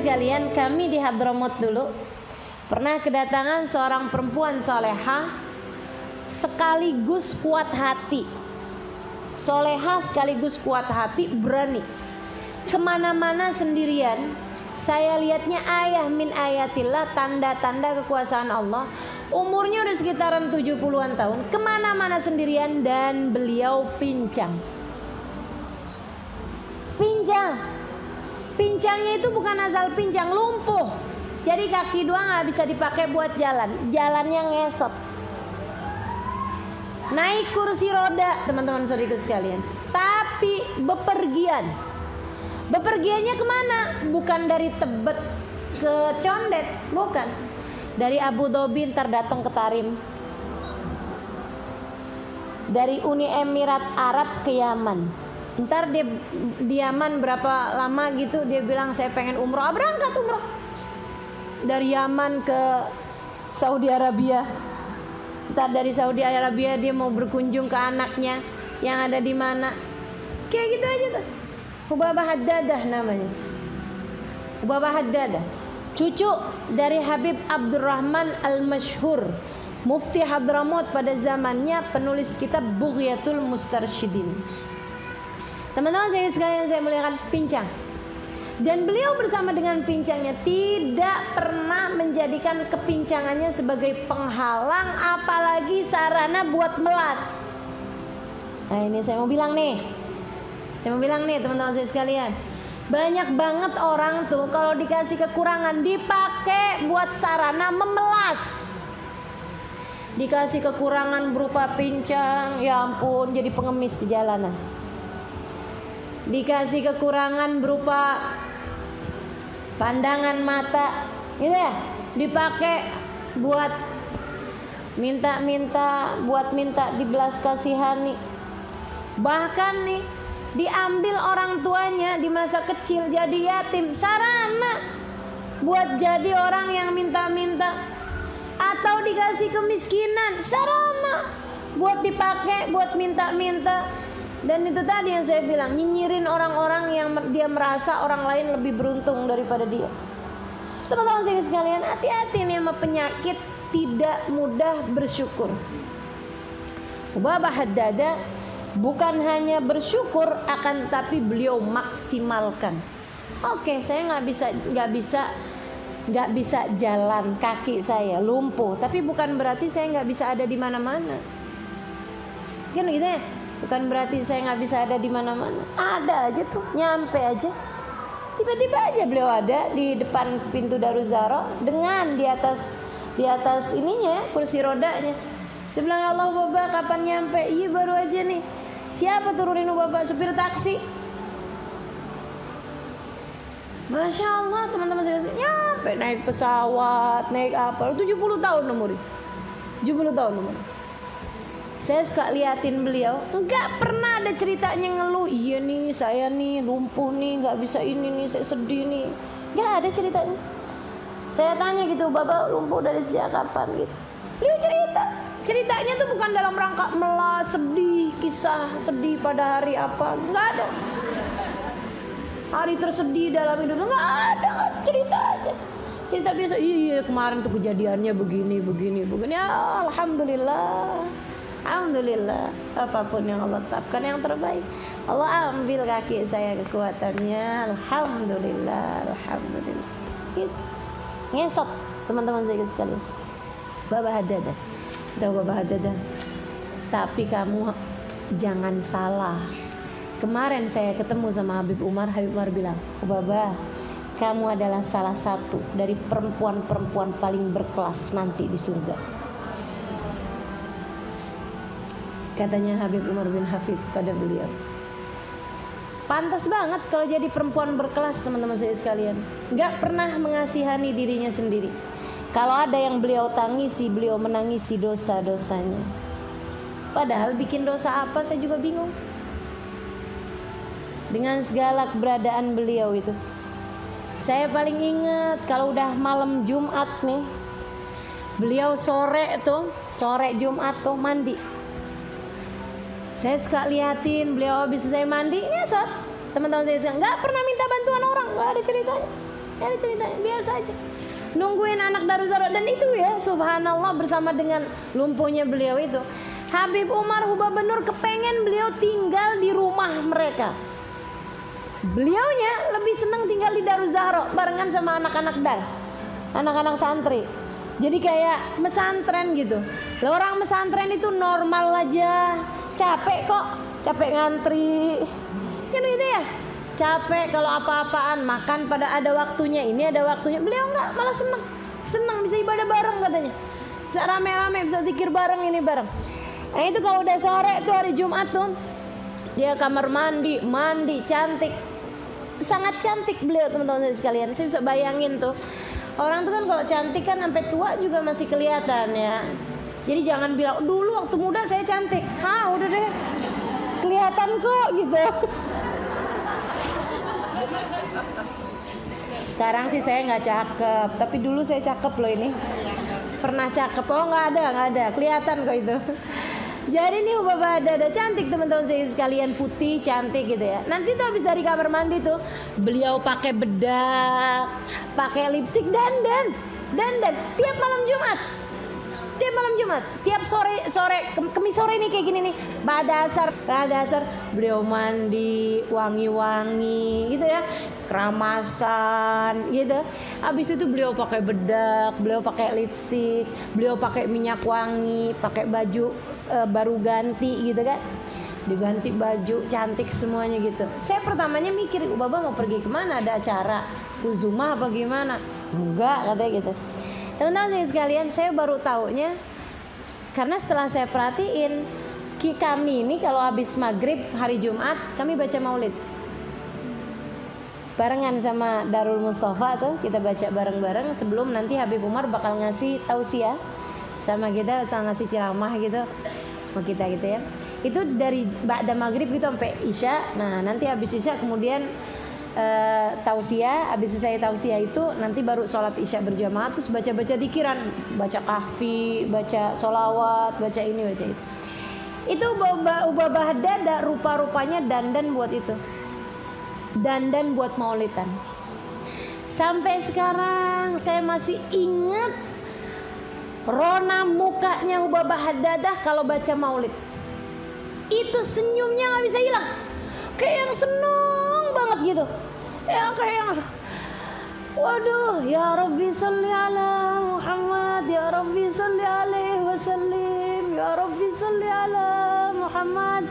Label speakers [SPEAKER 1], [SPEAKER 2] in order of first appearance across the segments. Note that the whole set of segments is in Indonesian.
[SPEAKER 1] sekalian, kami di Hadramaut dulu pernah kedatangan seorang perempuan solehah sekaligus kuat hati. Solehah sekaligus kuat hati, berani kemana-mana sendirian. Saya lihatnya ayah min ayatillah, tanda-tanda kekuasaan Allah. Umurnya udah sekitaran 70-an tahun, kemana-mana sendirian, dan beliau pincang. Pincangnya itu bukan asal pincang, lumpuh. Jadi kaki doang nggak bisa dipakai buat jalan, jalannya ngesot. Naik kursi roda, teman-teman saudaraku sekalian. Tapi bepergian. Bepergiannya kemana? Bukan dari Tebet ke Condet, bukan. Dari Abu Dhabi ntar datang ke Tarim. Dari Uni Emirat Arab ke Yaman. Ntar dia di Yaman berapa lama gitu, dia bilang saya pengen umroh, berangkat umroh. Dari Yaman ke Saudi Arabia. Ntar dari Saudi Arabia dia mau berkunjung ke anaknya yang ada di mana. Kayak gitu aja tuh. Hubabah Haddadah namanya. Hubabah Haddadah, cucu dari Habib Abdurrahman Al-Masyhur, Mufti Hadramaut pada zamannya, penulis kitab Bughyatul Mustarsyidin. Teman-teman saya sekalian, saya muliakan, pincang. Dan beliau bersama dengan pincangnya tidak pernah menjadikan kepincangannya sebagai penghalang, apalagi sarana buat melas. Nah ini saya mau bilang nih teman-teman saya sekalian, banyak banget orang tuh kalau dikasih kekurangan dipakai buat sarana memelas. Dikasih kekurangan berupa pincang, ya ampun, jadi pengemis di jalanan. Dikasih kekurangan berupa pandangan mata, gitu ya, dipakai buat minta-minta, buat minta dibelas kasihani. Bahkan nih diambil orang tuanya di masa kecil jadi yatim, sarana buat jadi orang yang minta-minta. Atau dikasih kemiskinan, sarana buat dipakai buat minta-minta. Dan itu tadi yang saya bilang, nyinyirin orang-orang yang dia merasa orang lain lebih beruntung daripada dia. Teman-teman saya sekalian, hati-hati nih sama penyakit tidak mudah bersyukur. Hubabah Haddadah bukan hanya bersyukur, akan tapi beliau maksimalkan. Oke, saya nggak bisa jalan, kaki saya lumpuh, tapi bukan berarti saya nggak bisa ada di mana-mana. Kan gitu ya? Bukan berarti saya nggak bisa ada di mana-mana. Ada aja tuh, nyampe aja. Tiba-tiba aja beliau ada di depan pintu Daruzaro dengan di atas ininya, kursi rodanya. Dia bilang, ya Allah Bapak, kapan nyampe? Iya baru aja nih. Siapa turunin Bapak? Supir taksi. Masya Allah teman-teman saya, nyampe, naik pesawat, naik apa? 70 tahun umurnya. 70 tahun umurnya. Saya suka liatin beliau, nggak pernah ada ceritanya ngeluh. Iya nih, saya nih lumpuh nih, nggak bisa ini nih, saya sedih nih. Nggak ada ceritanya. Saya tanya gitu, Bapak lumpuh dari sejak kapan gitu. Beliau ceritanya tuh bukan dalam rangka melas, sedih, kisah sedih pada hari apa, nggak ada. Hari tersedih dalam hidup, nggak ada, cerita aja. Cerita biasa, iya kemarin tuh kejadiannya begini. Ya, Alhamdulillah, apapun yang Allah tetapkan yang terbaik. Allah ambil kaki saya kekuatannya. Alhamdulillah. Gitu. Ngesot teman-teman saya sekalian. Hubabah Haddadah. Hubabah Haddadah. Tapi kamu jangan salah. Kemarin saya ketemu sama Habib Umar bilang, Hubabah, kamu adalah salah satu dari perempuan-perempuan paling berkelas nanti di surga. Katanya Habib Umar bin Hafid pada beliau. Pantas banget kalau jadi perempuan berkelas teman-teman saya sekalian. Gak pernah mengasihani dirinya sendiri. Kalau ada yang beliau tangisi, beliau menangisi dosa-dosanya. Padahal bikin dosa apa saya juga bingung. Dengan segala keberadaan beliau itu. Saya paling ingat kalau udah malam Jumat nih, beliau sore Jumat tuh mandi. Saya suka liatin beliau habis saya mandi ngesot. Teman-teman saya nggak pernah minta bantuan orang, nggak ada ceritanya. Gak ada ceritanya, biasa aja. Nungguin anak Daruzaro. Dan itu ya subhanallah, bersama dengan lumpuhnya beliau itu, Habib Umar Hubabenur kepengen beliau tinggal di rumah mereka. Beliaunya lebih senang tinggal di Daruzaro barengan sama anak-anak dar, anak-anak santri. Jadi kayak mesantren gitu. Lah orang mesantren itu normal aja, capek kok, capek ngantri, kan gitu ya. Capek kalau apa-apaan, makan pada ada waktunya, ini ada waktunya. Beliau enggak, malah senang bisa ibadah bareng katanya, bisa rame-rame, bisa zikir bareng, ini bareng. Nah itu kalau udah sore tuh hari Jumat tuh, dia kamar mandi cantik, sangat cantik beliau teman-teman sekalian. Saya bisa bayangin tuh, orang tuh kan kalau cantik kan sampai tua juga masih kelihatan ya. Jadi jangan bilang dulu waktu muda saya cantik, udah deh kelihatan kok gitu. Sekarang sih saya nggak cakep, tapi dulu saya cakep loh ini. Pernah cakep, nggak ada, kelihatan kok itu. Jadi ini Ubabah Haddad cantik teman-teman saya sekalian, putih cantik gitu ya. Nanti tuh habis dari kamar mandi tuh, beliau pakai bedak, pakai lipstik, dandan tiap malam Jumat. Tiap sore kemis sore nih kayak gini nih, pada asar beliau mandi wangi-wangi gitu ya, keramasan gitu. Habis itu beliau pakai bedak, beliau pakai lipstik, beliau pakai minyak wangi, pakai baju baru ganti gitu kan, diganti baju cantik semuanya gitu. Saya pertamanya mikir Ubabah mau pergi kemana, ada acara uzumah apa gimana? Enggak, katanya gitu. Teman-teman saya sekalian, saya baru taunya karena setelah saya perhatiin, kami ini kalau habis maghrib hari Jumat kami baca maulid barengan sama Darul Mustafa tuh, kita baca bareng-bareng sebelum nanti Habib Umar bakal ngasih tausiah sama kita, sama ngasih ceramah gitu sama kita gitu ya. Itu dari ba'da maghrib gitu sampai isya. Nah nanti habis isya kemudian tausiah, habis selesai tausiah itu nanti baru sholat isya berjamaah, terus baca-baca dikiran, baca kahfi, baca solawat, baca ini, baca itu. Itu Ubabah Haddad rupa-rupanya dandan buat itu, dandan buat maulidan. Sampai sekarang saya masih ingat rona mukanya Ubabah Haddad kalau baca maulid. Itu senyumnya nggak bisa hilang, kayak yang seneng banget gitu ya, kayak yang waduh, ya Rabbi salli ala Muhammad, ya Rabbi salli alaihi wasallim, ya Rabbi salli ala Muhammad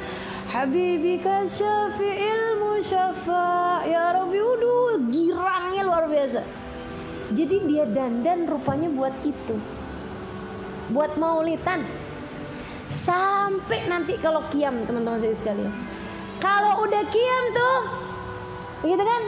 [SPEAKER 1] habibika syafi'il musyaffa' ya Rabbi. Waduh, girangnya luar biasa. Jadi dia dandan rupanya buat itu, buat maulidan. Sampai nanti kalau qiyam teman-teman saya sekalian, kalau udah qiyam tuh begitu kan,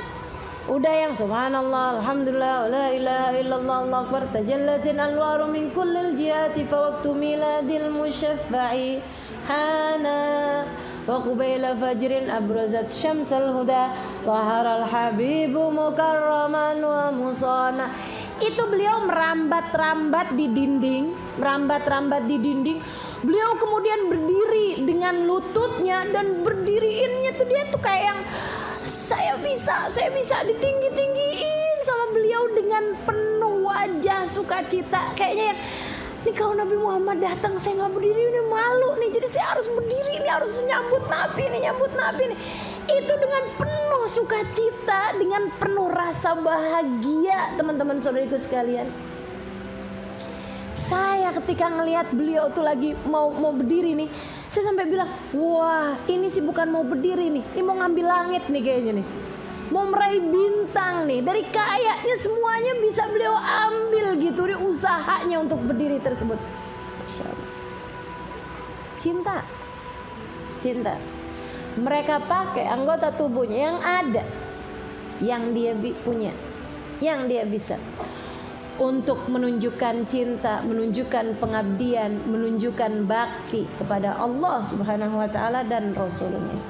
[SPEAKER 1] udah yang subhanallah alhamdulillah la ilaha illallah allahu akbar tajallatin alwaru min kullil jihati fa waqtu miladil musyaffa'i hana wa qubaila fajrin abrazat syamsal huda waharal habibu mukarraman wa musana. Itu beliau merambat-rambat di dinding, beliau kemudian berdiri dengan lututnya, dan berdiriinnya tuh dia tuh kayak yang saya bisa ditinggi-tinggiin sama beliau dengan penuh wajah sukacita. Kayaknya yang ini kalau Nabi Muhammad datang saya nggak berdiri ini malu nih, jadi saya harus berdiri nih, harus nyambut Nabi nih. Itu dengan penuh sukacita, dengan penuh rasa bahagia teman-teman saudariku sekalian. Saya ketika ngelihat beliau tuh lagi mau berdiri nih, saya sampai bilang, wah ini sih bukan mau berdiri nih, ini mau ngambil langit nih kayaknya nih, mau meraih bintang nih. Dari kayaknya semuanya bisa beliau ambil gitu, di usahanya untuk berdiri tersebut. Masya Allah. Cinta. Mereka pakai anggota tubuhnya yang ada, yang dia punya, yang dia bisa, untuk menunjukkan cinta, menunjukkan pengabdian, menunjukkan bakti kepada Allah Subhanahu wa taala dan Rasulnya.